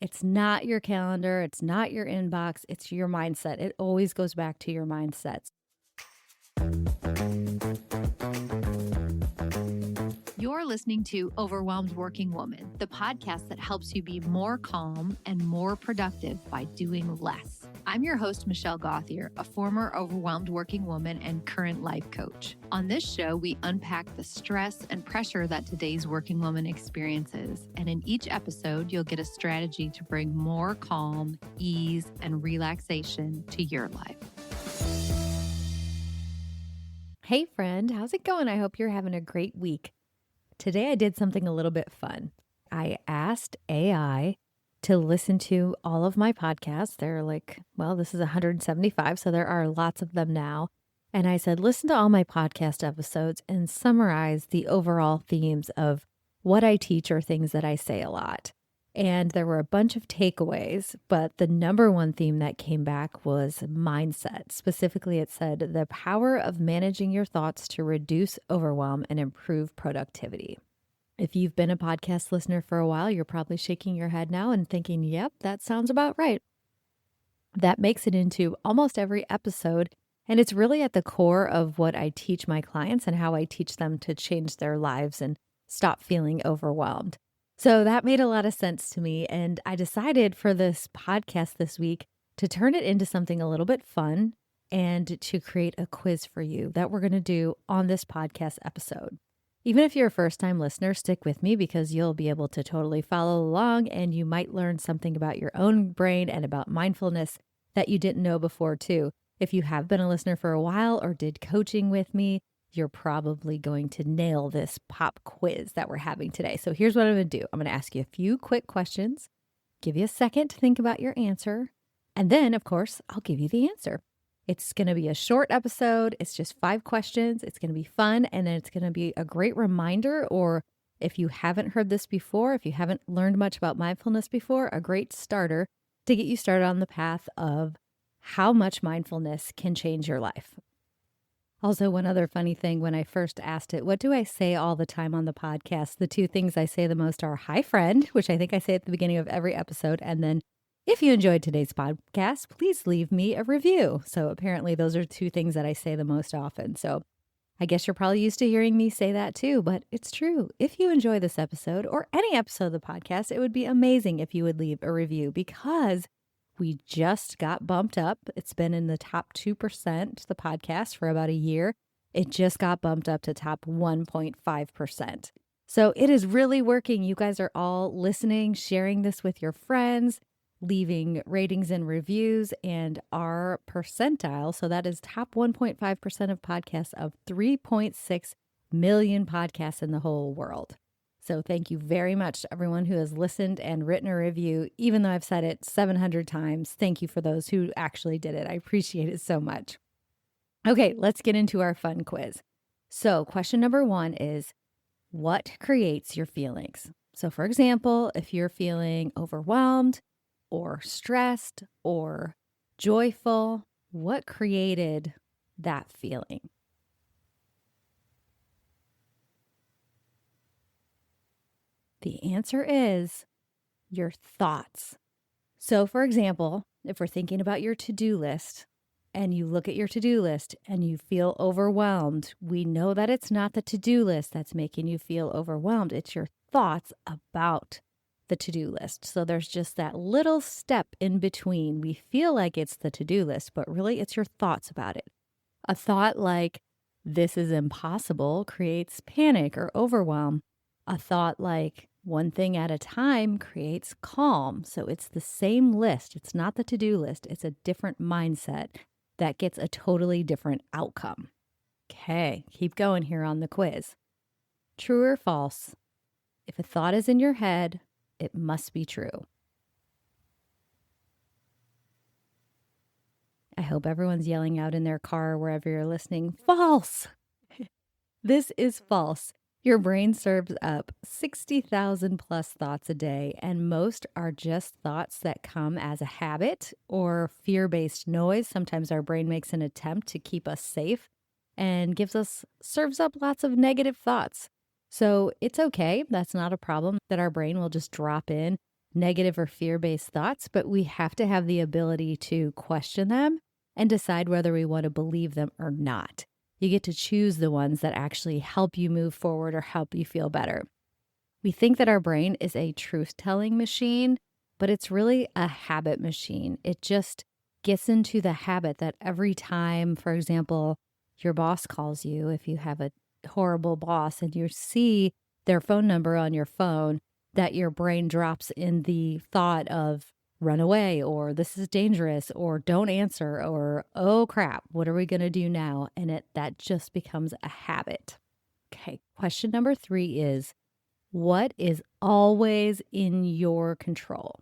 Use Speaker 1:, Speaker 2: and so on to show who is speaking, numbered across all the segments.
Speaker 1: It's not your calendar. It's not your inbox. It's your mindset. It always goes back to your mindset.
Speaker 2: You're listening to Overwhelmed Working Woman, the podcast that helps you be more calm and more productive by doing less. I'm your host, Michelle Gauthier, a former overwhelmed working woman and current life coach. On this show, we unpack the stress and pressure that today's working woman experiences. And in each episode, you'll get a strategy to bring more calm, ease, and relaxation to your life.
Speaker 1: Hey, friend, how's it going? I hope you're having a great week. Today, I did something a little bit fun. I asked AI to listen to all of my podcasts. They're this is 175, so there are lots of them now. And I said, listen to all my podcast episodes and summarize the overall themes of what I teach or things that I say a lot. And there were a bunch of takeaways, but the number one theme that came back was mindset. Specifically, it said the power of managing your thoughts to reduce overwhelm and improve productivity. If you've been a podcast listener for a while, you're probably shaking your head now and thinking, yep, that sounds about right. That makes it into almost every episode. And it's really at the core of what I teach my clients and how I teach them to change their lives and stop feeling overwhelmed. So that made a lot of sense to me. And I decided for this podcast this week to turn it into something a little bit fun and to create a quiz for you that we're going to do on this podcast episode. Even if you're a first-time listener, stick with me because you'll be able to totally follow along and you might learn something about your own brain and about mindfulness that you didn't know before too. If you have been a listener for a while or did coaching with me, you're probably going to nail this pop quiz that we're having today. So here's what I'm going to do. I'm going to ask you a few quick questions, give you a second to think about your answer, and then, of course, I'll give you the answer. It's going to be a short episode. It's just 5 questions. It's going to be fun, and then it's going to be a great reminder, or if you haven't heard this before, if you haven't learned much about mindfulness before, a great starter to get you started on the path of how much mindfulness can change your life. Also, one other funny thing, when I first asked it, what do I say all the time on the podcast? The 2 things I say the most are, hi, friend, which I think I say at the beginning of every episode. And then, if you enjoyed today's podcast, please leave me a review. So apparently those are 2 things that I say the most often. So I guess you're probably used to hearing me say that too, but it's true. If you enjoy this episode or any episode of the podcast, it would be amazing if you would leave a review because we just got bumped up. It's been in the top 2%, the podcast, for about a year. It just got bumped up to top 1.5%. So it is really working. You guys are all listening, sharing this with your friends, leaving ratings and reviews, and our percentile. So that is top 1.5% of podcasts of 3.6 million podcasts in the whole world. So thank you very much to everyone who has listened and written a review, even though I've said it 700 times. Thank you for those who actually did it. I appreciate it so much. Okay, let's get into our fun quiz. So question number 1 is, what creates your feelings? So for example, if you're feeling overwhelmed or stressed or joyful, what created that feeling? The answer is your thoughts. So for example, if we're thinking about your to-do list and you look at your to-do list and you feel overwhelmed, we know that it's not the to-do list that's making you feel overwhelmed. It's your thoughts about the to-do list. So there's just that little step in between. We feel like it's the to-do list, but really it's your thoughts about it. A thought like, this is impossible, creates panic or overwhelm. A thought like, one thing at a time, creates calm. So it's the same list. It's not the to-do list. It's a different mindset that gets a totally different outcome. Okay, keep going here on the quiz. True or false? If a thought is in your head, it must be true. I hope everyone's yelling out in their car wherever you're listening, false! This is false. Your brain serves up 60,000 plus thoughts a day, and most are just thoughts that come as a habit or fear-based noise. Sometimes our brain makes an attempt to keep us safe and serves up lots of negative thoughts. So it's okay. That's not a problem that our brain will just drop in negative or fear-based thoughts, but we have to have the ability to question them and decide whether we want to believe them or not. You get to choose the ones that actually help you move forward or help you feel better. We think that our brain is a truth-telling machine, but it's really a habit machine. It just gets into the habit that every time, for example, your boss calls you, if you have a horrible boss and you see their phone number on your phone, that your brain drops in the thought of run away, or this is dangerous, or don't answer, or oh crap, what are we going to do now? And that just becomes a habit. Okay, question number 3 is, what is always in your control?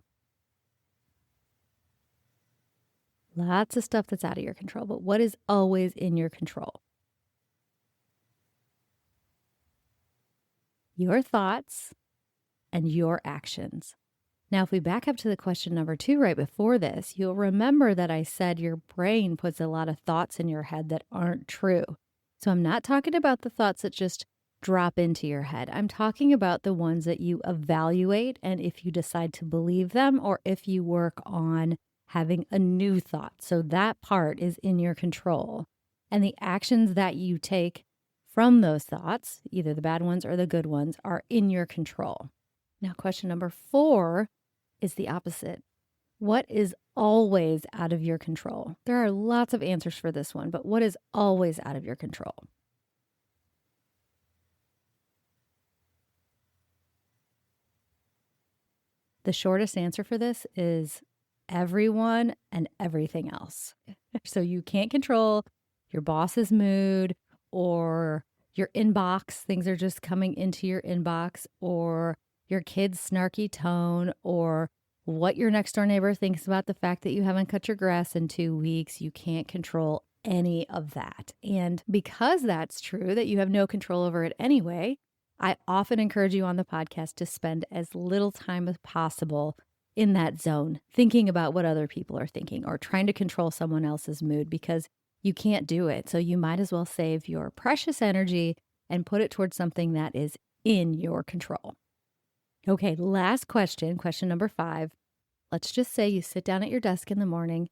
Speaker 1: Lots of stuff that's out of your control, but what is always in your control? Your thoughts and your actions. Now, if we back up to the question number 2 right before this, you'll remember that I said your brain puts a lot of thoughts in your head that aren't true. So I'm not talking about the thoughts that just drop into your head. I'm talking about the ones that you evaluate, and if you decide to believe them or if you work on having a new thought. So that part is in your control. And the actions that you take from those thoughts, either the bad ones or the good ones, are in your control. Now, question number 4 is the opposite. What is always out of your control? There are lots of answers for this one, but what is always out of your control? The shortest answer for this is everyone and everything else. So you can't control your boss's mood or your inbox. Things are just coming into your inbox, or your kid's snarky tone, or what your next door neighbor thinks about the fact that you haven't cut your grass in 2 weeks. You can't control any of that. And because that's true, that you have no control over it anyway, I often encourage you on the podcast to spend as little time as possible in that zone, thinking about what other people are thinking or trying to control someone else's mood, because you can't do it. So you might as well save your precious energy and put it towards something that is in your control. Okay, last question, question number 5. Let's just say you sit down at your desk in the morning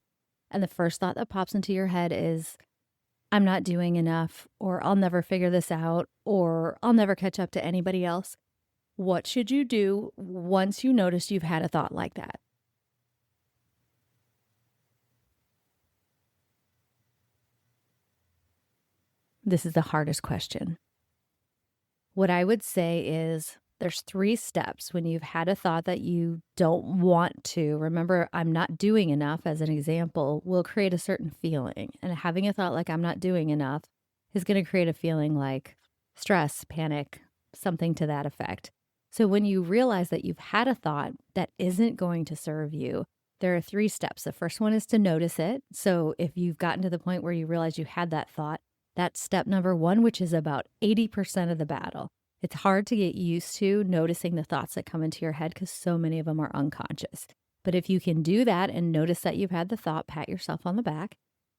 Speaker 1: and the first thought that pops into your head is, I'm not doing enough, or I'll never figure this out, or I'll never catch up to anybody else. What should you do once you notice you've had a thought like that? This is the hardest question. What I would say is there's 3 steps when you've had a thought that you don't want to. Remember, I'm not doing enough, as an example, will create a certain feeling. And having a thought like I'm not doing enough is going to create a feeling like stress, panic, something to that effect. So when you realize that you've had a thought that isn't going to serve you, there are 3 steps. The first one is to notice it. So if you've gotten to the point where you realize you had that thought, that's step number 1, which is about 80% of the battle. It's hard to get used to noticing the thoughts that come into your head because so many of them are unconscious. But if you can do that and notice that you've had the thought, pat yourself on the back,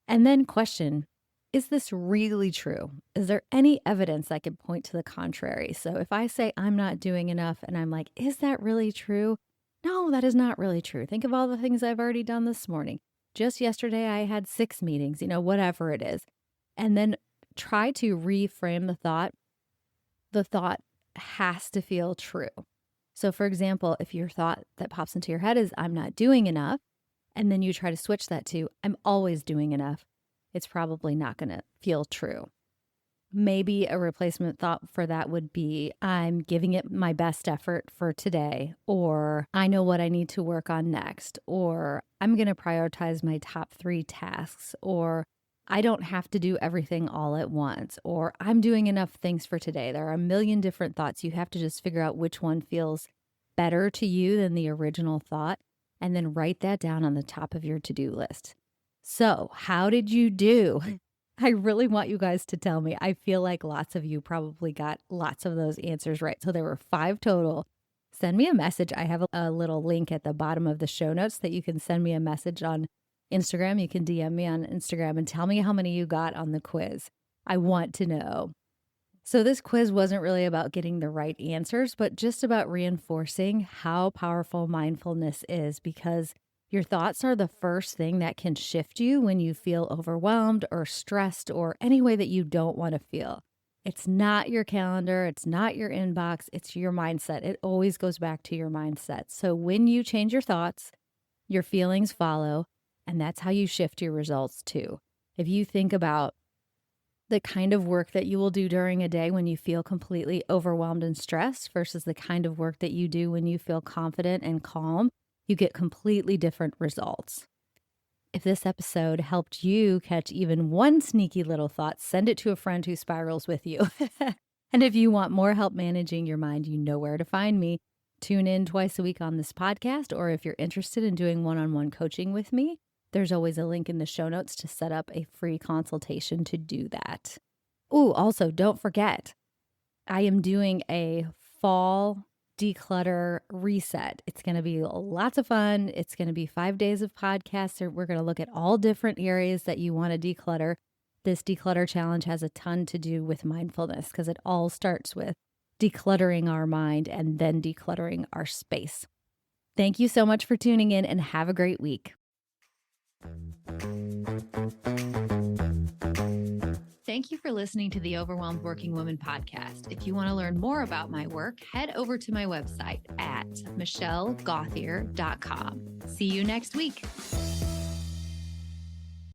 Speaker 1: and then question, is this really true? Is there any evidence that could point to the contrary? So if I say I'm not doing enough and I'm like, is that really true? No, that is not really true. Think of all the things I've already done this morning. Just yesterday, I had 6 meetings, whatever it is. And then try to reframe the thought. The thought has to feel true. So for example, if your thought that pops into your head is, I'm not doing enough, and then you try to switch that to, I'm always doing enough, it's probably not going to feel true. Maybe a replacement thought for that would be, I'm giving it my best effort for today, or I know what I need to work on next, or I'm going to prioritize my top 3 tasks, or I don't have to do everything all at once, or I'm doing enough things for today. There are a million different thoughts. You have to just figure out which one feels better to you than the original thought, and then write that down on the top of your to-do list. So, how did you do? I really want you guys to tell me. I feel like lots of you probably got lots of those answers right. So there were 5 total. Send me a message. I have a little link at the bottom of the show notes that you can send me a message on Instagram. You can DM me on Instagram and tell me how many you got on the quiz. I want to know. So this quiz wasn't really about getting the right answers, but just about reinforcing how powerful mindfulness is, because your thoughts are the first thing that can shift you when you feel overwhelmed or stressed or any way that you don't want to feel. It's not your calendar, it's not your inbox, it's your mindset. It always goes back to your mindset. So when you change your thoughts, your feelings follow, and that's how you shift your results too. If you think about the kind of work that you will do during a day when you feel completely overwhelmed and stressed versus the kind of work that you do when you feel confident and calm, you get completely different results. If this episode helped you catch even one sneaky little thought, send it to a friend who spirals with you. And if you want more help managing your mind, you know where to find me. Tune in twice a week on this podcast, or if you're interested in doing one-on-one coaching with me, there's always a link in the show notes to set up a free consultation to do that. Ooh, also, don't forget, I am doing a fall declutter reset. It's going to be lots of fun. It's going to be 5 days of podcasts. We're going to look at all different areas that you want to declutter. This declutter challenge has a ton to do with mindfulness because it all starts with decluttering our mind and then decluttering our space. Thank you so much for tuning in and have a great week.
Speaker 2: Thank you for listening to the Overwhelmed Working Woman podcast. If you want to learn more about my work, head over to my website at michellegothier.com. See you next week.